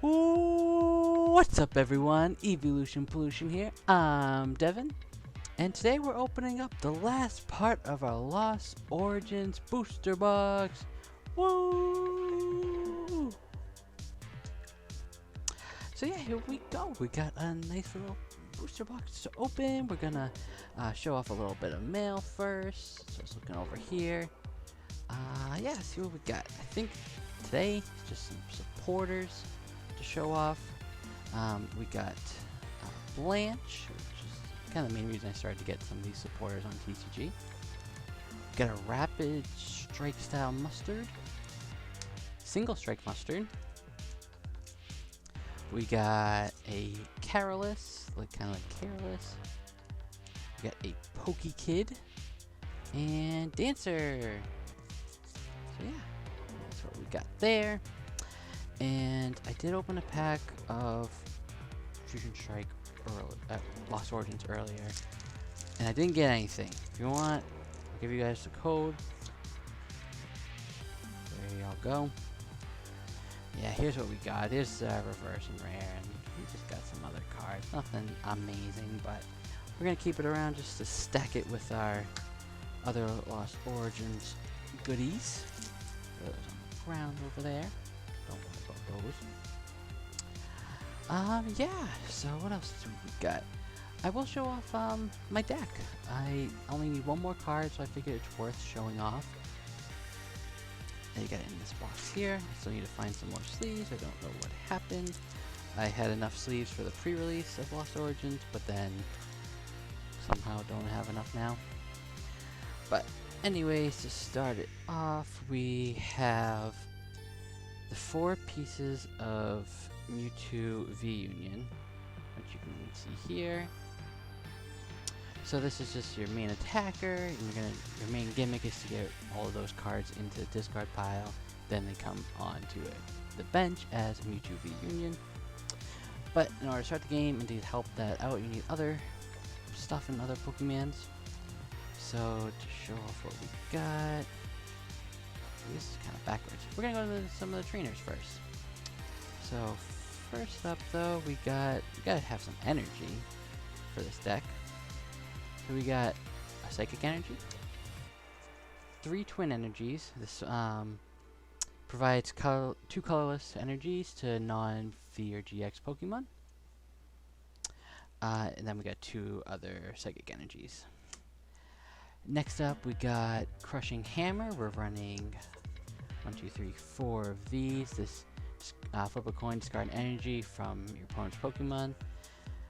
Ooh, what's up, everyone? Eeveelution Pollution here. I'm Devon, and today we're opening up the last part of our Lost Origins booster box. Woo! So yeah, here we go. We got a nice little booster box to open. We're gonna show off a little bit of mail first. So just looking over here. Yeah, see what we got. I think today it's just some supporters to show off. We got Blanche, which is kind of the main reason I started to get some of these supporters on TCG. We got a Rapid Strike style mustard, Single Strike mustard. We got a Carolus, kind of like Carolus. We got a Pokey Kid and Dancer. So yeah, that's what we got there. And I did open a pack of Fusion Strike Lost Origins earlier, and I didn't get anything. If you want, I'll give you guys the code. There y'all go. Yeah, here's what we got. Here's reverse and rare, and we just got some other cards. Nothing amazing, but we're gonna keep it around just to stack it with our other Lost Origins goodies. Those on the ground over there. Don't worry about those. Yeah, so what else do we got? I will show off my deck. I only need one more card, so I figured it's worth showing off. And you got it in this box here. I still need to find some more sleeves. I don't know what happened. I had enough sleeves for the pre-release of Lost Origins, but then somehow don't have enough now. But anyways, to start it off, we have the 4 pieces of Mewtwo V-Union, which you can see here. So this is just your main attacker, and your main gimmick is to get all of those cards into the discard pile. Then they come onto the bench as Mewtwo V-Union. But in order to start the game and to help that out, you need other stuff and other Pokemons. So to show off what we got, this is kind of backwards. We're gonna go to some of the trainers first. So first up, though, we gotta have some energy for this deck. So we got a Psychic Energy, 3 Twin Energies. This provides 2 colorless energies to non-V or GX Pokemon. And then we got 2 other Psychic Energies. Next up, we got Crushing Hammer. We're running 1, 2, 3, 4 of these. This flip a coin, discard energy from your opponent's Pokemon,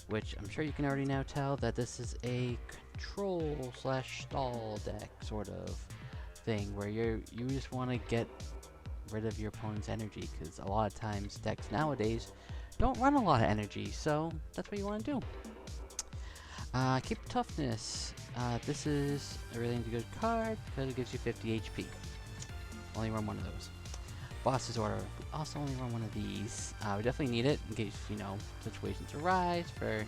which I'm sure you can already now tell that this is a control/stall deck sort of thing, where you just want to get rid of your opponent's energy, because a lot of times decks nowadays don't run a lot of energy, so that's what you want to do. Keep Toughness. This is a really good card because it gives you 50 HP. Only run one of those. Boss's Order. We also only run one of these. We definitely need it in case, situations arise for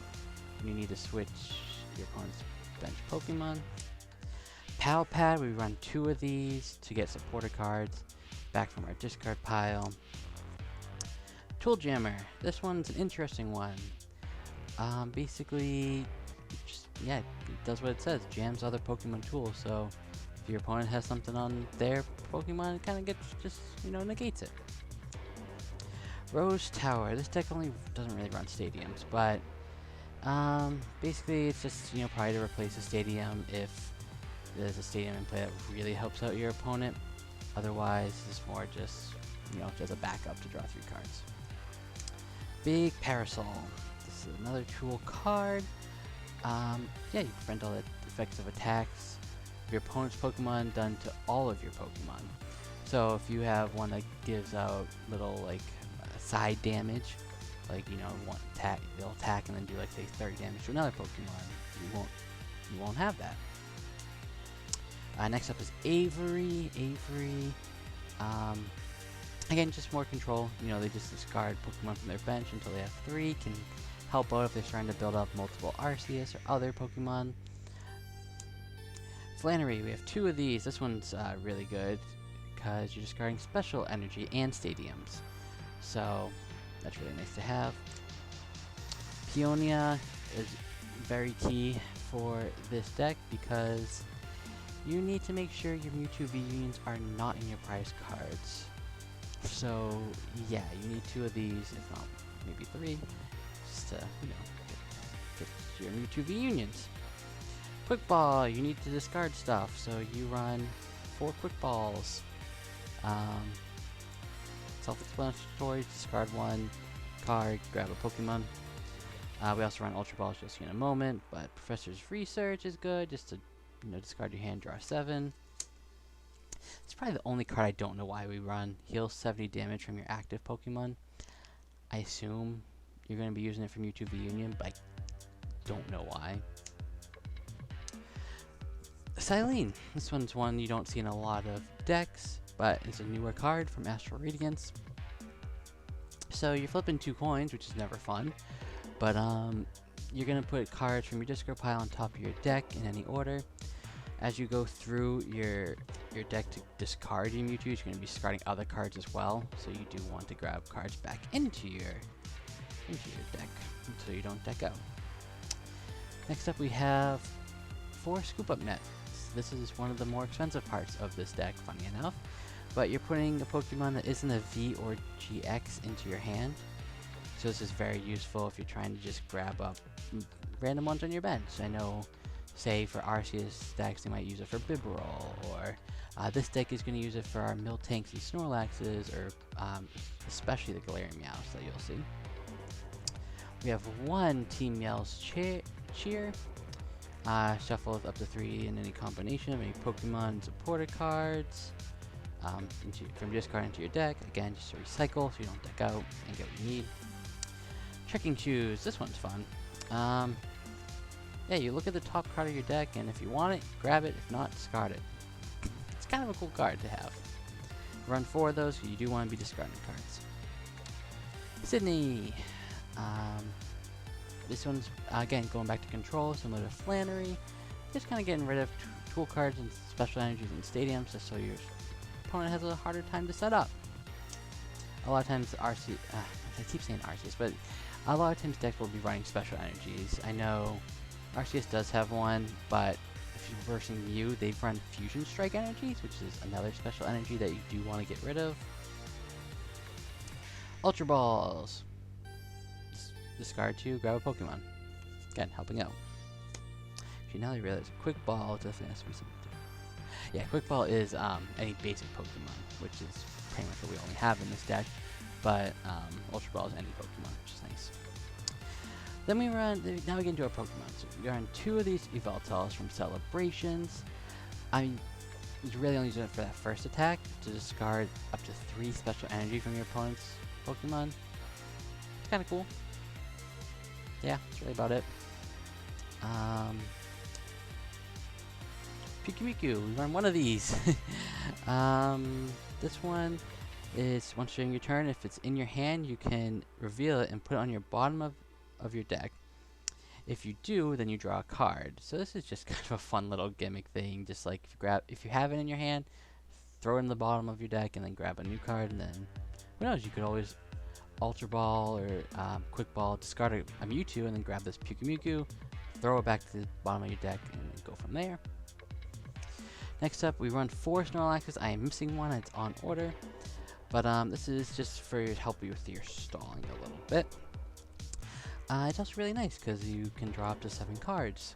when you need to switch your opponent's bench Pokemon. Pal Pad. We run 2 of these to get supporter cards back from our discard pile. Tool Jammer. This one's an interesting one. Basically, it does what it says. Jams other Pokemon tools. So if your opponent has something on their Pokemon, it kind of negates it. Rose Tower. This deck doesn't really run stadiums, but basically it's just probably to replace a stadium if there's a stadium in play that really helps out your opponent. Otherwise, it's more just as a backup to draw 3 cards. Big Parasol. This is another tool card. You prevent all the effects of attacks of your opponent's Pokemon done to all of your Pokemon. So if you have one that gives out little side damage, one attack, they'll attack and then do say 30 damage to another Pokemon, you won't have that. Next up is Avery. Again, just more control. They just discard Pokemon from their bench until they have 3. Can help out if they're trying to build up multiple Arceus or other Pokemon. Flannery, we have 2 of these. This one's really good because you're discarding special energy and stadiums. So That's really nice to have. Peonia is very key for this deck because you need to make sure your Mewtwo V unions are not in your prize cards. So yeah, you need 2 of these, if not maybe 3, just to, you know, get your Mewtwo V unions. Quick Ball, you need to discard stuff, so you run 4 Quick Balls. Self-explanatory, discard 1 card, grab a Pokemon. We also run Ultra Balls, you'll see in a moment, but Professor's Research is good, just to, you know, discard your hand, draw 7. It's probably the only card I don't know why we run. Heal 70 damage from your active Pokemon. I assume you're going to be using it from Mewtwo V Union, but I don't know why. Silene. This one's one you don't see in a lot of decks, but it's a newer card from Astral Radiance. So you're flipping 2 coins, which is never fun, but you're going to put cards from your discard pile on top of your deck in any order. As you go through your deck to discard your Mewtwo, you're going to be discarding other cards as well, so you do want to grab cards back into your deck so you don't deck out. Next up we have 4 Scoop Up Nets. This is one of the more expensive parts of this deck, funny enough, but you're putting a Pokemon that isn't a V or GX into your hand, so this is very useful if you're trying to just grab up random ones on your bench. I know, say for Arceus decks, they might use it for Bibarel, or this deck is going to use it for our Miltanks and Snorlaxes, or especially the Galarian Meows that you'll see. We have 1 Team Meow's Cheer. Shuffle up to 3 in any combination of any Pokemon and supporter cards from discard into your deck. Again, just to recycle so you don't deck out and get what you need. Trekking Shoes. This one's fun. Yeah, you look at the top card of your deck, and if you want it, grab it. If not, discard it. It's kind of a cool card to have. Run 4 of those, so you do want to be discarding cards. Sydney. This one's, again, going back to control, similar to Flannery. Just kind of getting rid of tool cards and special energies in stadiums, just so your opponent has a harder time to set up. A lot of times, I keep saying Arceus, but a lot of times decks will be running special energies. I know Arceus does have one, but if you're versing Mew, they've run Fusion Strike energies, which is another special energy that you do want to get rid of. Ultra Balls. Discard 2, grab a Pokemon. Again, helping out. Actually, now I realize Quick Ball definitely has to be something different. Yeah, Quick Ball is any basic Pokemon, which is pretty much what we only have in this deck. But Ultra Ball is any Pokemon, which is nice. Then we run, now we get into our Pokemon. So we run 2 of these Eeveelutions from Celebrations. I mean, you really only use it for that first attack to discard up to 3 special energy from your opponent's Pokemon. It's kind of cool. Yeah, that's really about it. Pikimiku, we run 1 of these. This one is, once during your turn, if it's in your hand, you can reveal it and put it on your bottom of your deck. If you do, then you draw a card. So this is just kind of a fun little gimmick thing. Just like if you have it in your hand, throw it in the bottom of your deck and then grab a new card, and then who knows, you could always Ultra Ball or Quick Ball, discard a Mewtwo, and then grab this Pikimiku, throw it back to the bottom of your deck, and then go from there. Next up, we run 4 Snorlaxes. I am missing one, it's on order, but this is just for help you with your stalling a little bit. It's also really nice because you can draw up to 7 cards.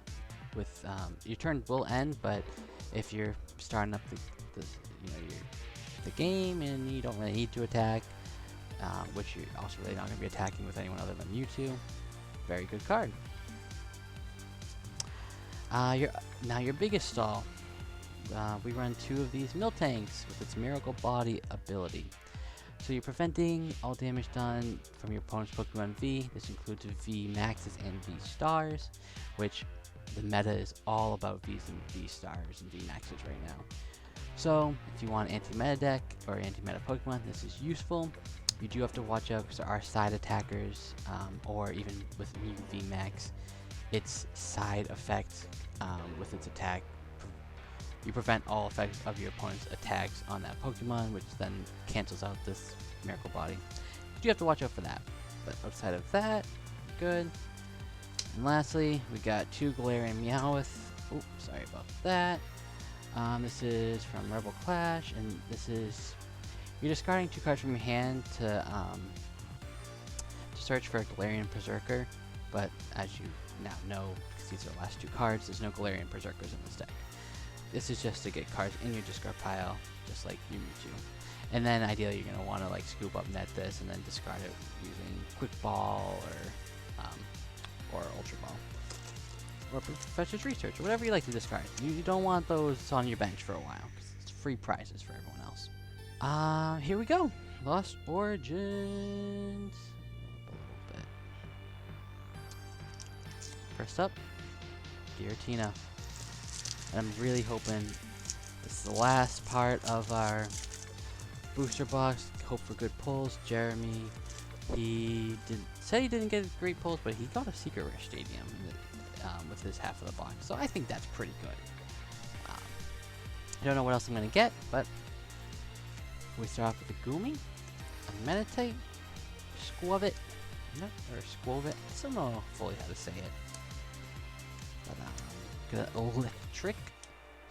With your turn will end, but if you're starting up the game and you don't really need to attack, which you're also really not going to be attacking with anyone other than Mewtwo. Very good card. Now your biggest stall. We run 2 of these Miltanks with its Miracle Body ability. So you're preventing all damage done from your opponent's Pokemon V. This includes V Maxes and V Stars, which the meta is all about Vs and V Stars and V Maxes right now. So if you want anti-meta deck or anti-meta Pokemon, this is useful. You do have to watch out because there are side attackers, or even with Mew VMAX, its side effect with its attack. You prevent all effects of your opponent's attacks on that Pokemon, which then cancels out this Miracle Body. You you have to watch out for that. But outside of that, good. And lastly, we got 2 Galarian Meowth. Oh, sorry about that. This is from Rebel Clash, and this is... You're discarding 2 cards from your hand to search for a Galarian Berserker, but as you now know, because these are the last 2 cards, there's no Galarian Berserkers in this deck. This is just to get cards in your discard pile, just like Mewtwo. And then ideally you're going to want to like scoop up net this and then discard it using Quick Ball or Ultra Ball. Or Professor's Research, or whatever you like to discard. You don't want those on your bench for a while, because it's free prizes for everyone else. Here we go. Lost Origins. A little bit. First up, Giratina. And I'm really hoping this is the last part of our booster box. Hope for good pulls. Jeremy, he didn't get great pulls, but he got a Secret Rare Stadium with his half of the box. So I think that's pretty good. I don't know what else I'm going to get, but we start off with a Goomy, a Meditate, Squavit, or Squavit. I don't know fully how to say it. But got an Electric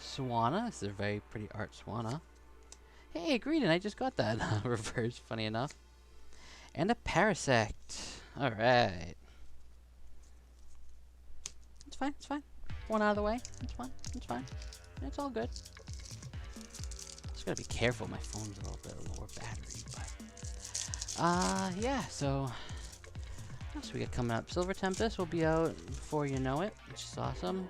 Swanna. This is a very pretty art Swanna. Hey, Greedon, I just got that reverse, funny enough. And a Parasect. Alright. It's fine, it's fine. One out of the way. It's fine, it's fine. It's all good. Just gotta be careful, my phone's a little bit lower battery, but... yeah, so... What else we got coming up? Silver Tempest will be out before you know it, which is awesome.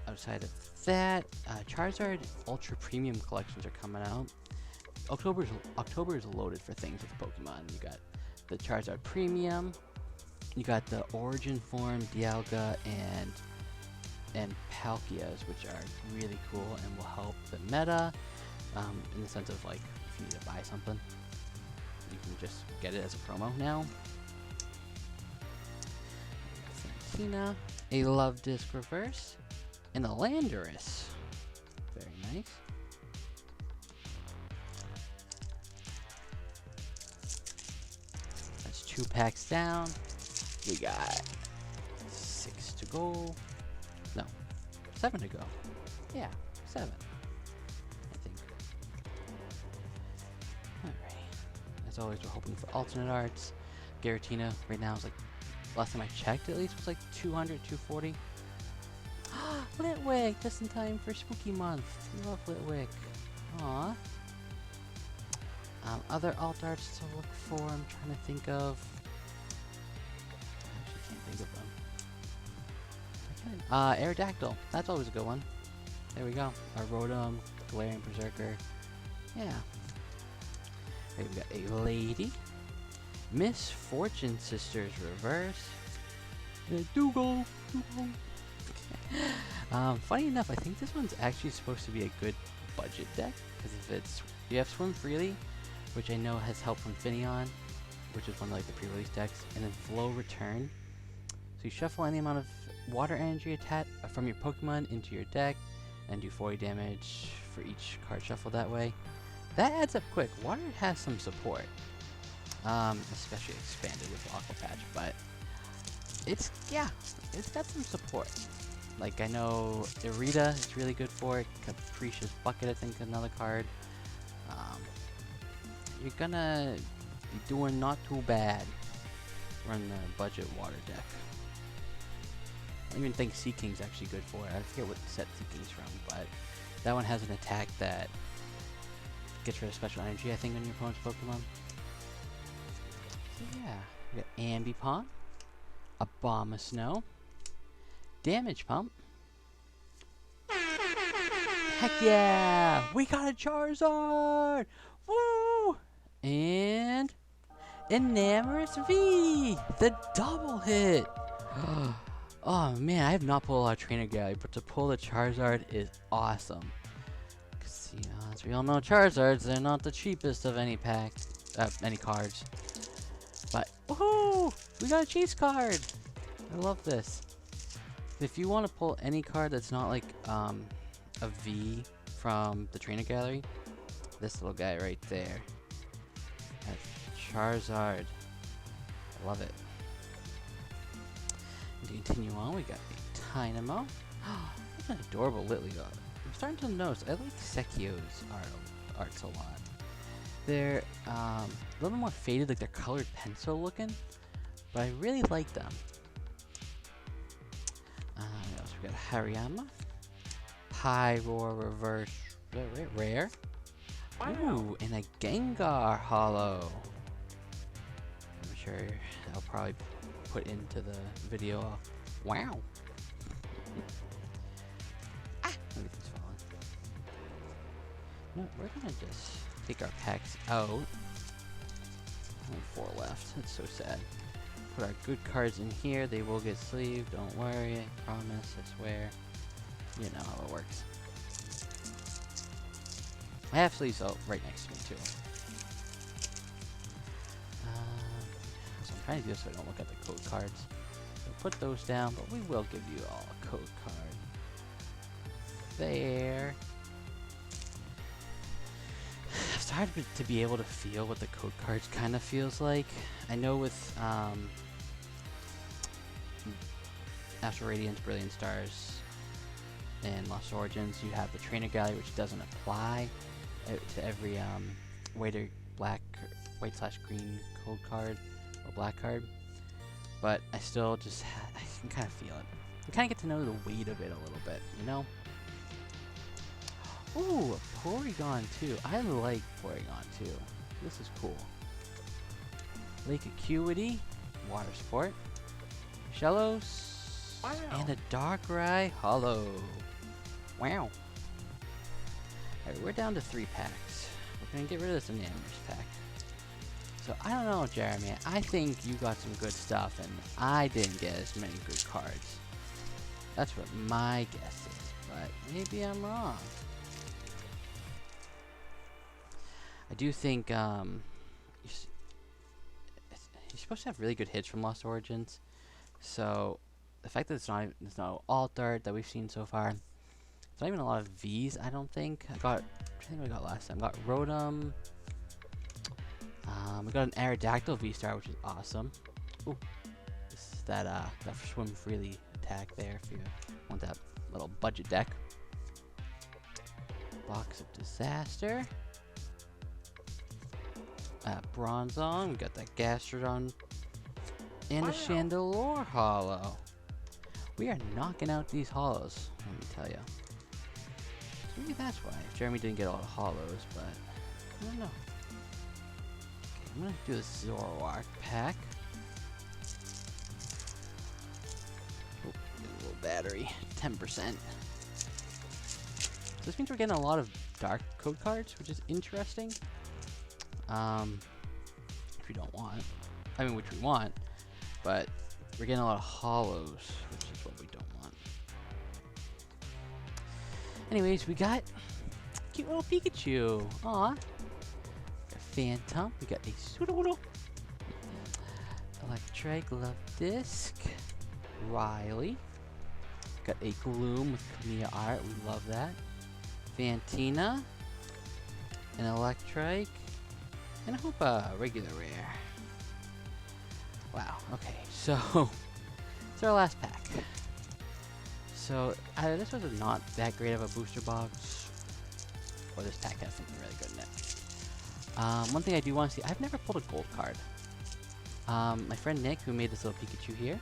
Outside of that, Charizard Ultra Premium collections are coming out. October is loaded for things with Pokemon. You got the Charizard Premium, you got the Origin Form, Dialga, and Palkias, which are really cool and will help the meta, in the sense of like if you need to buy something, you can just get it as a promo now. Fantina, a Love Disc Reverse, and a Landorus. Very nice. That's 2 packs down. We got 6 to go. No, 7 to go. Yeah, 7. I think. Alright. As always, we're hoping for alternate arts. Giratina right now is like, last time I checked at least, was like 200, 240. Litwick, just in time for Spooky Month. We love Litwick. Aww. Other alt arts to look for, I'm trying to think of. I actually can't think of them. Aerodactyl, that's always a good one. There we go. Our Rotom, Galarian Berserker. Yeah. Okay, we got a Lady. Misfortune Sisters Reverse. Dougal. Funny enough, I think this one's actually supposed to be a good budget deck, because if you have Swim Freely, which I know has help from Finneon, which is one of like the pre-release decks, and then Flow Return. So you shuffle any amount of water energy from your Pokemon into your deck, and do 40 damage for each card shuffled that way. That adds up quick. Water has some support, especially expanded with Aqua Patch, but it's got some support. Like, I know Irida is really good for it. Capricious Bucket, I think, another card. You're gonna be doing not too bad running the budget water deck. I even think Sea King's actually good for it. I forget what set Sea King's from, but that one has an attack that gets rid of special energy, I think, on your opponent's Pokemon. So yeah, we got Ambipom, Abomasnow, Damage Pump. Heck yeah! We got a Charizard! Woo! And Enamorous V! The double hit! Oh man, I have not pulled a lot of Trainer Gallery, but to pull the Charizard is awesome. Cause, you know, as we all know, Charizards, they're not the cheapest of any packs, any cards. But, woohoo! We got a Chase card! I love this. If you want to pull any card that's not like a V from the Trainer Gallery, this little guy right there. That's Charizard. I love it. And to continue on, we got a Dynamo. What an adorable Litleo. I'm starting to notice I like Sekio's arts a lot. They're a little more faded, like they're colored pencil looking, but I really like them. What else? We got Hariyama, Pyroar Reverse Rare. Ooh, and a Gengar Hollow. I'm sure I'll probably put into the video. Wow. Everything's falling. No, we're gonna just take our packs out. Only 4 left. That's so sad. Put our good cards in here. They will get sleeved. Don't worry. I promise. I swear. You know how it works. I have sleeves right next to me too. So I'm trying to do this so I don't look at the code cards. So put those down, but we will give you all a code card. There. I've started to be able to feel what the code cards kind of feels like. I know with Astral Radiance, Brilliant Stars, and Lost Origins, you have the Trainer Gallery, which doesn't apply to every white/green code card or black card. But I still just I can kind of feel it. You kind of get to know the weight of it a little bit, you know? Ooh, a Porygon too. I like Porygon too. This is cool. Lake Acuity, Water Sport, Shellos, and a Darkrai Hollow. Wow. Alright, we're down to 3 packs. We're gonna get rid of this Unanimous pack. So I don't know, Jeremy. I think you got some good stuff, and I didn't get as many good cards. That's what my guess is, but maybe I'm wrong. I do think you're supposed to have really good hits from Lost Origins. So the fact that there's no alt art that we've seen so far, it's not even a lot of V's. I don't think. I think we got last time. Got Rotom. We got an Aerodactyl V-Star, which is awesome. Ooh, this is that swim freely attack there if you want that little budget deck. Box of Disaster. Bronzong, we got that Gastrodon, and a Chandelure Hollow. We are knocking out these hollows, let me tell you. So maybe that's why Jeremy didn't get all the hollows, but I don't know. Okay, I'm gonna do this Zoroark pack. Oh, get a little battery, 10%. So this means we're getting a lot of dark code cards, which is interesting. Which we don't want. I mean, which we want, but we're getting a lot of hollows, which is what we don't want. Anyways, we got cute little Pikachu. Aw. A Phantom. We got a Sudowoodo. Electric Love Disc. Riley. Got a Gloom with Kamiya art. We love that. Fantina. An Electrike. And I hope a regular rare. Wow, okay, so it's our last pack. So this was not that great of a booster box. Or this pack has something really good in it. One thing I do want to see, I've never pulled a gold card. My friend Nick, who made this little Pikachu here,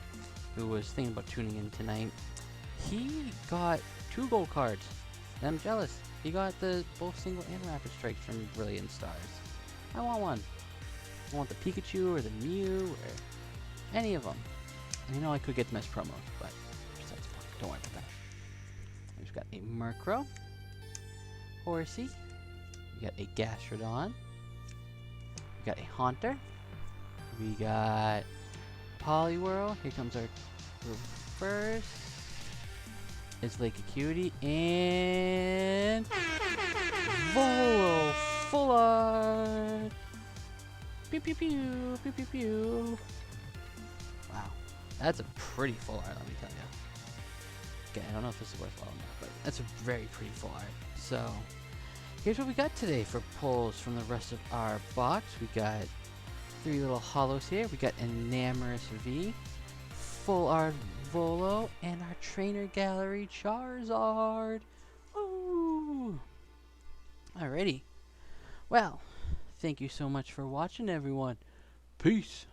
who was thinking about tuning in tonight, he got 2 gold cards. And I'm jealous. He got both single and rapid strikes from Brilliant Stars. I want one. I want the Pikachu or the Mew or any of them. And you know I could get them as promos, but besides the point, don't worry about that. We've got a Murkrow, Horsey, we got a Gastrodon, we got a Haunter, we got Poliwhirl. Here comes our reverse. It's Lake Acuity and Volo Full Art. Pew pew pew pew pew pew. Wow, that's a pretty full art, let me tell you. Okay, I don't know if this is worthwhile or not, but that's a very pretty full art. So here's what we got today for pulls from the rest of our box. We got three little hollows here. We got Enamorous V, Full Art Volo, and our Trainer Gallery Charizard. Ooh! Alrighty. Well, thank you so much for watching, everyone. Peace.